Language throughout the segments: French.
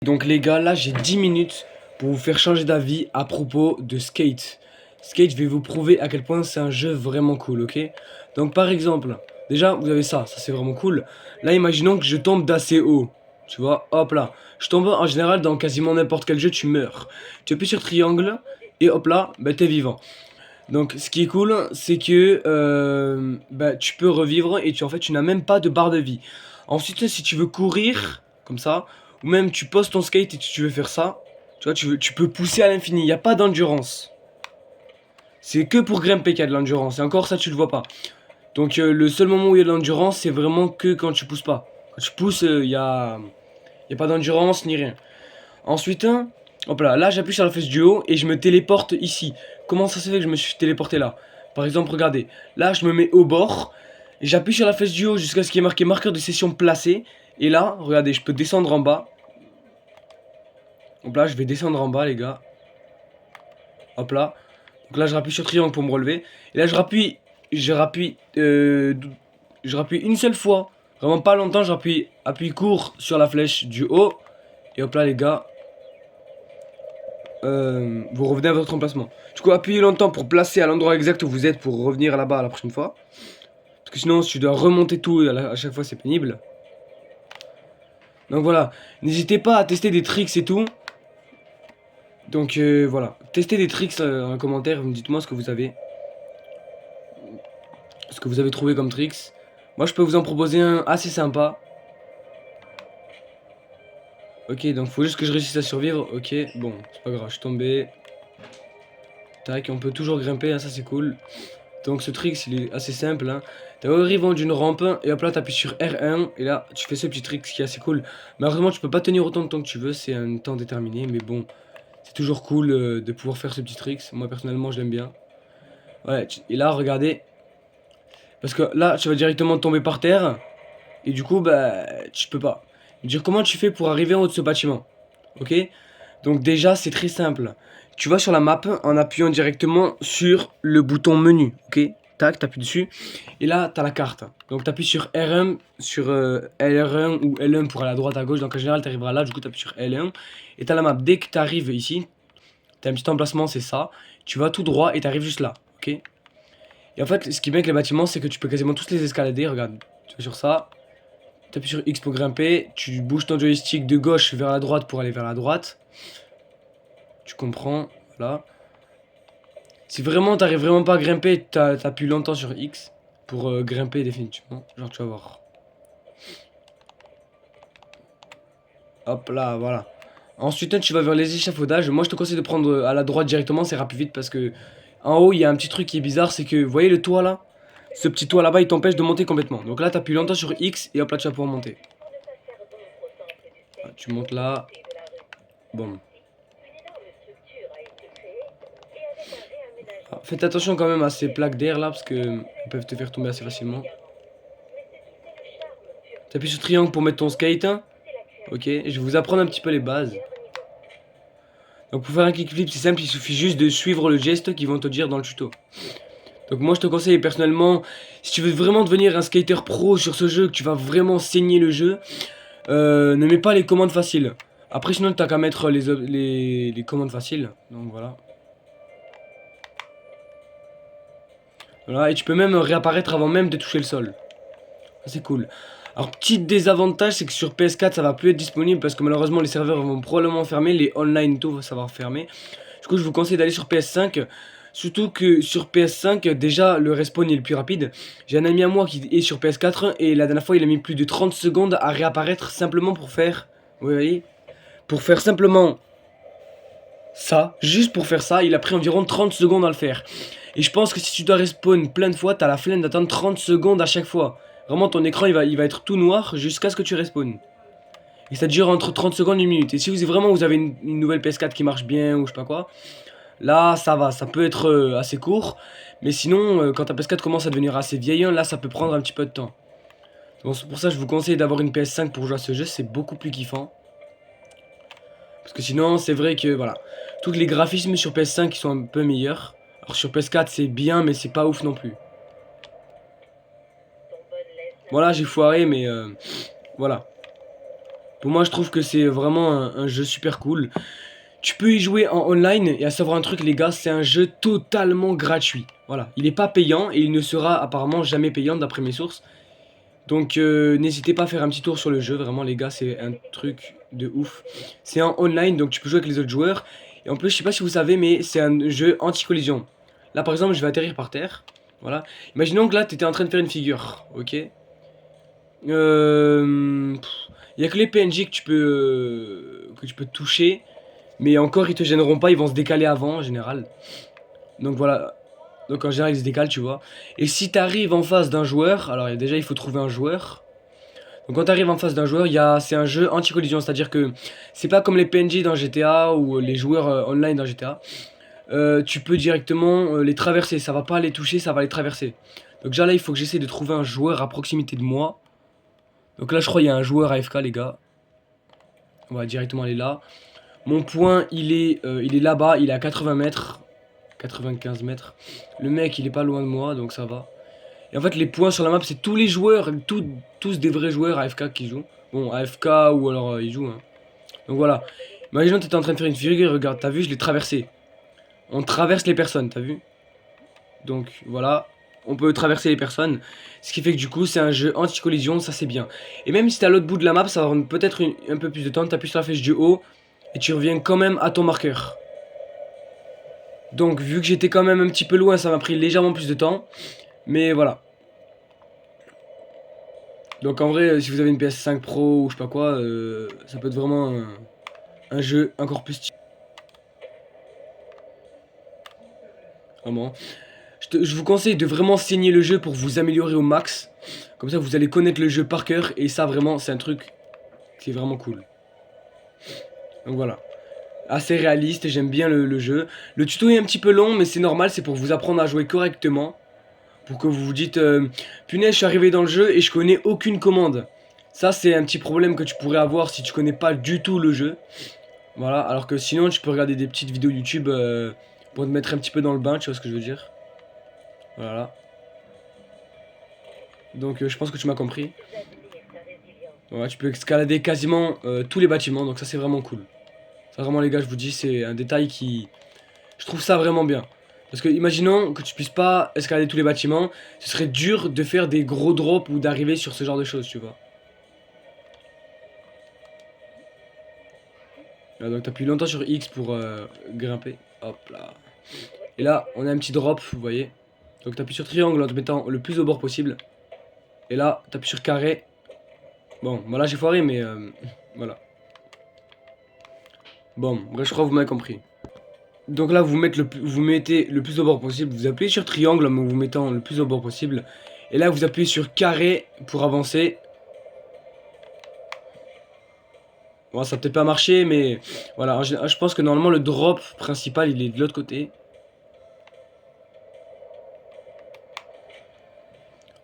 Donc les gars, là j'ai 10 minutes pour vous faire changer d'avis à propos de Skate. Skate, je vais vous prouver à quel point c'est un jeu vraiment cool, ok? Donc par exemple, déjà vous avez ça c'est vraiment cool. Là imaginons que je tombe d'assez haut, tu vois, hop là. Je tombe en général dans quasiment n'importe quel jeu, tu meurs. Tu appuies sur triangle et hop là, bah t'es vivant. Donc ce qui est cool, c'est que bah, tu peux revivre et en fait tu n'as même pas de barre de vie. Ensuite si tu veux courir, comme ça, ou même tu poses ton skate et tu veux faire ça, tu vois, tu peux pousser à l'infini, il n'y a pas d'endurance. C'est que pour grimper qu'il y a de l'endurance, et encore ça tu le vois pas. Donc le seul moment où il y a de l'endurance, c'est vraiment que quand tu pousses pas. Quand tu pousses, y a pas d'endurance ni rien. Ensuite, hop là j'appuie sur la flèche du haut et je me téléporte ici. Comment ça se fait que je me suis téléporté là? Par exemple, regardez, là je me mets au bord, et j'appuie sur la flèche du haut jusqu'à ce qu'il y ait marqué marqueur de session placé. Et là, regardez, je peux descendre en bas. Hop là, je vais descendre en bas les gars. Hop là. Donc là je rappuie sur triangle pour me relever. Et là je rappuie une seule fois. Vraiment pas longtemps, appuie court sur la flèche du haut. Et hop là les gars, vous revenez à votre emplacement. Du coup, appuyez longtemps pour placer à l'endroit exact où vous êtes pour revenir là-bas la prochaine fois. Parce que sinon, si tu dois remonter tout à chaque fois, c'est pénible. Donc voilà, n'hésitez pas à tester des tricks et tout. Donc voilà, testez des tricks en commentaire, dites-moi ce que vous avez trouvé comme tricks. Moi, je peux vous en proposer un assez sympa. Ok, donc faut juste que je réussisse à survivre. Ok, bon, c'est pas grave, je suis tombé. Tac, on peut toujours grimper, hein, ça c'est cool. Donc ce trick, il est assez simple. Hein. Tu arrives d'une rampe et hop là, tu appuies sur R1 et là, tu fais ce petit trick, ce qui est assez cool. Malheureusement, tu peux pas tenir autant de temps que tu veux, c'est un temps déterminé, mais bon, c'est toujours cool de pouvoir faire ce petit trick. Moi, personnellement, je l'aime bien. Ouais, et là, regardez. Parce que là, tu vas directement tomber par terre et du coup, bah, tu peux pas. Dire comment tu fais pour arriver en haut de ce bâtiment. Ok? Donc déjà, c'est très simple. Tu vas sur la map en appuyant directement sur le bouton menu, ok? Tac, t'appuies dessus. Et là, t'as la carte. Donc t'appuies sur R1, sur LR1 ou L1 pour aller à droite, à gauche. Donc en général, t'arriveras là, du coup t'appuies sur L1. Et t'as la map. Dès que t'arrives ici, t'as un petit emplacement, c'est ça. Tu vas tout droit et t'arrives juste là, ok? Et en fait, ce qui est bien avec les bâtiments, c'est que tu peux quasiment tous les escalader. Regarde, tu vas sur ça. T'appuies sur X pour grimper. Tu bouges ton joystick de gauche vers la droite pour aller vers la droite. Tu comprends, là. Si vraiment t'arrives vraiment pas à grimper, t'appuies longtemps sur X pour grimper définitivement. Genre tu vas voir. Hop là, voilà. Ensuite tu vas vers les échafaudages. Moi je te conseille de prendre à la droite directement, ça ira plus vite parce que en haut il y a un petit truc qui est bizarre, c'est que vous voyez le toit là? Ce petit toit là-bas il t'empêche de monter complètement. Donc là t'appuies longtemps sur X et hop là tu vas pouvoir monter. Ah, tu montes là. Bon. Ah, faites attention quand même à ces plaques d'air là parce que elles peuvent te faire tomber assez facilement. T'appuies sur triangle pour mettre ton skate. Hein. Ok, je vais vous apprendre un petit peu les bases. Donc pour faire un kickflip, c'est simple, il suffit juste de suivre le geste qu'ils vont te dire dans le tuto. Donc moi je te conseille personnellement, si tu veux vraiment devenir un skater pro sur ce jeu, que tu vas vraiment saigner le jeu, ne mets pas les commandes faciles. Après sinon t'as qu'à mettre les commandes faciles, donc voilà. Voilà, et tu peux même réapparaître avant même de toucher le sol. C'est cool. Alors petit désavantage, c'est que sur PS4 ça va plus être disponible parce que malheureusement les serveurs vont probablement fermer, les online tout ça va fermer. Du coup je vous conseille d'aller sur PS5. Surtout que sur PS5 déjà le respawn est le plus rapide. J'ai un ami à moi qui est sur PS4 et la dernière fois il a mis plus de 30 secondes à réapparaître simplement pour faire... Vous voyez? Pour faire simplement ça, juste pour faire ça, il a pris environ 30 secondes à le faire. Et je pense que si tu dois respawn plein de fois, t'as la flemme d'attendre 30 secondes à chaque fois. Vraiment ton écran il va être tout noir jusqu'à ce que tu respawns. Et ça dure entre 30 secondes et 1 minute. Et si vous avez une nouvelle PS4 qui marche bien ou je sais pas quoi, là ça va, ça peut être assez court. Mais sinon, quand ta PS4 commence à devenir assez vieille, là ça peut prendre un petit peu de temps. Donc c'est pour ça que je vous conseille d'avoir une PS5 pour jouer à ce jeu, c'est beaucoup plus kiffant. Parce que sinon, c'est vrai que voilà, tous les graphismes sur PS5 sont un peu meilleurs. Alors sur PS4 c'est bien, mais c'est pas ouf non plus. Voilà, j'ai foiré, mais voilà. Pour moi, je trouve que c'est vraiment un jeu super cool. Tu peux y jouer en online, et à savoir un truc les gars, c'est un jeu totalement gratuit. Voilà, il n'est pas payant et il ne sera apparemment jamais payant d'après mes sources. Donc n'hésitez pas à faire un petit tour sur le jeu, vraiment les gars, c'est un truc de ouf. C'est en online, donc tu peux jouer avec les autres joueurs. Et en plus, je sais pas si vous savez, mais c'est un jeu anti-collision. Là par exemple, je vais atterrir par terre. Voilà. Imaginons que là, tu étais en train de faire une figure, ok. Il y a que les PNJ que tu peux toucher. Mais encore, ils te gêneront pas, ils vont se décaler avant en général. Donc voilà. Donc en général, ils se décalent, tu vois. Et si t'arrives en face d'un joueur, alors déjà, il faut trouver un joueur. Donc quand t'arrives en face d'un joueur, c'est un jeu anti-collision. C'est-à-dire que c'est pas comme les PNJ dans GTA ou les joueurs online dans GTA. Tu peux directement les traverser. Ça va pas les toucher, ça va les traverser. Donc déjà là, il faut que j'essaie de trouver un joueur à proximité de moi. Donc là, je crois qu'il y a un joueur AFK, les gars. On va directement aller là. Mon point, il est là-bas, il est à 80 mètres. 95 mètres. Le mec, il est pas loin de moi, donc ça va. Et en fait, les points sur la map, c'est tous les joueurs, tous des vrais joueurs AFK qui jouent. Bon, AFK ou alors ils jouent. Hein. Donc voilà. Imaginons que t'étais en train de faire une figure, regarde, t'as vu, je l'ai traversé. On traverse les personnes, t'as vu? Donc voilà, on peut traverser les personnes. Ce qui fait que du coup, c'est un jeu anti-collision, ça c'est bien. Et même si t'es à l'autre bout de la map, ça va prendre peut-être un peu plus de temps. T'appuies sur la flèche du haut et tu reviens quand même à ton marqueur. Donc vu que j'étais quand même un petit peu loin, ça m'a pris légèrement plus de temps. Mais voilà. Donc en vrai, si vous avez une PS5 Pro ou je sais pas quoi, ça peut être vraiment un jeu encore plus stylé. Vraiment. Je vous conseille de vraiment saigner le jeu pour vous améliorer au max. Comme ça, vous allez connaître le jeu par cœur. Et ça, vraiment, c'est un truc qui est vraiment cool. Donc voilà. Assez réaliste, j'aime bien le jeu. Le tuto est un petit peu long, mais c'est normal, c'est pour vous apprendre à jouer correctement. Pour que vous vous dites, punaise, je suis arrivé dans le jeu et je connais aucune commande. Ça, c'est un petit problème que tu pourrais avoir si tu connais pas du tout le jeu. Voilà, alors que sinon, tu peux regarder des petites vidéos YouTube pour te mettre un petit peu dans le bain, tu vois ce que je veux dire. Voilà. Donc, je pense que tu m'as compris. Ouais, tu peux escalader quasiment tous les bâtiments, donc ça, c'est vraiment cool. Ça, vraiment, les gars, je vous dis, c'est un détail qui... Je trouve ça vraiment bien. Parce que imaginons que tu puisses pas escalader tous les bâtiments, ce serait dur de faire des gros drops ou d'arriver sur ce genre de choses, tu vois. Là, donc t'appuies longtemps sur X pour grimper. Hop là. Et là, on a un petit drop, vous voyez. Donc t'appuies sur triangle en te mettant le plus au bord possible. Et là, t'appuies sur carré. Bon, bah là j'ai foiré, mais voilà. Bon, bref, je crois que vous m'avez compris. Donc là, vous mettez le plus au bord possible. Vous appuyez sur triangle en vous mettant le plus au bord possible. Et là, vous appuyez sur carré pour avancer. Bon, ça n'a peut-être pas marché, mais voilà. Je pense que normalement, le drop principal, il est de l'autre côté.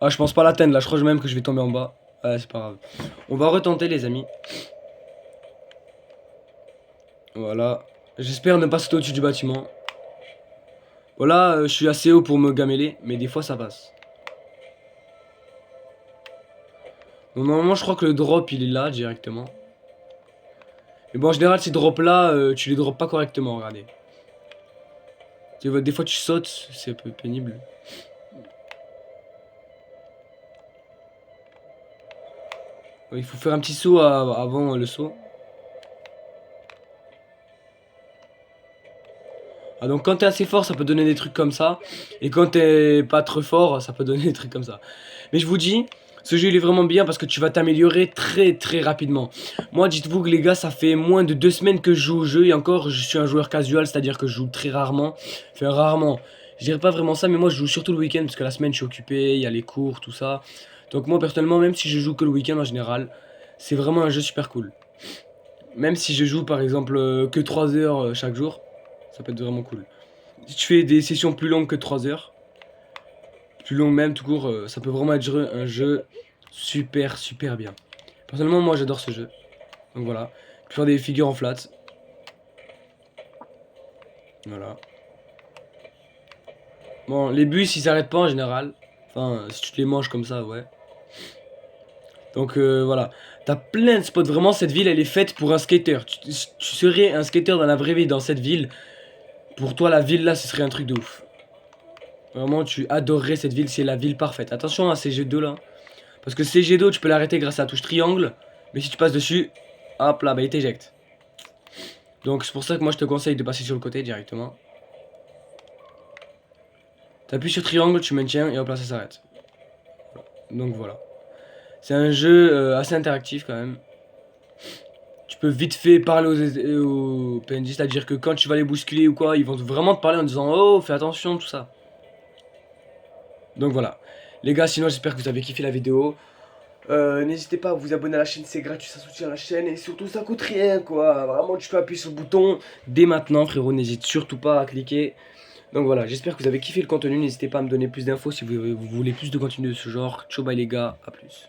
Ah, je pense pas l'atteindre là. Je crois même que je vais tomber en bas. Ah, c'est pas grave. On va retenter, les amis. Voilà. J'espère ne pas sauter au-dessus du bâtiment. Voilà, je suis assez haut pour me gameler, mais des fois ça passe. Donc, normalement, je crois que le drop il est là directement. Mais bon, en général, ces drops là, tu les drops pas correctement, regardez. Tu vois, des fois tu sautes, c'est un peu pénible. Ouais, il faut faire un petit saut avant le saut. Ah, donc quand t'es assez fort, ça peut donner des trucs comme ça. Et quand t'es pas trop fort, ça peut donner des trucs comme ça. Mais je vous dis, ce jeu il est vraiment bien parce que tu vas t'améliorer très très rapidement. Moi, dites-vous que les gars, ça fait moins de 2 semaines que je joue au jeu. Et encore, je suis un joueur casual, c'est-à-dire que je joue très rarement. Enfin, rarement. Je dirais pas vraiment ça, mais moi je joue surtout le week-end parce que la semaine je suis occupé, il y a les cours, tout ça. Donc moi personnellement, même si je joue que le week-end en général, c'est vraiment un jeu super cool. Même si je joue par exemple que 3 heures chaque jour, ça peut être vraiment cool. Si tu fais des sessions plus longues que 3 heures, plus longues même tout court, ça peut vraiment être un jeu super super bien. Personnellement moi j'adore ce jeu. Donc voilà. Tu peux faire des figures en flat. Voilà. Bon les bus ils s'arrêtent pas en général. Enfin si tu te les manges comme ça ouais. Donc voilà, t'as plein de spots, vraiment cette ville elle est faite pour un skater. Tu serais un skater dans la vraie vie dans cette ville. Pour toi la ville là ce serait un truc de ouf. Vraiment tu adorerais cette ville, c'est la ville parfaite. Attention à ces jets d'eau là. Parce que ces jets d'eau tu peux l'arrêter grâce à la touche triangle. Mais si tu passes dessus, hop là bah il t'éjecte. Donc c'est pour ça que moi je te conseille de passer sur le côté directement. T'appuies sur triangle, tu maintiens et hop là ça s'arrête. Donc voilà. C'est un jeu assez interactif quand même. Tu peux vite fait parler aux PNJ, c'est-à-dire que quand tu vas les bousculer ou quoi, ils vont vraiment te parler en disant oh fais attention tout ça. Donc voilà. Les gars, sinon j'espère que vous avez kiffé la vidéo. N'hésitez pas à vous abonner à la chaîne, c'est gratuit, ça soutient la chaîne et surtout ça coûte rien quoi. Vraiment tu peux appuyer sur le bouton dès maintenant frérot, n'hésite surtout pas à cliquer. Donc voilà, j'espère que vous avez kiffé le contenu, n'hésitez pas à me donner plus d'infos si vous voulez plus de contenu de ce genre. Ciao bye les gars, à plus.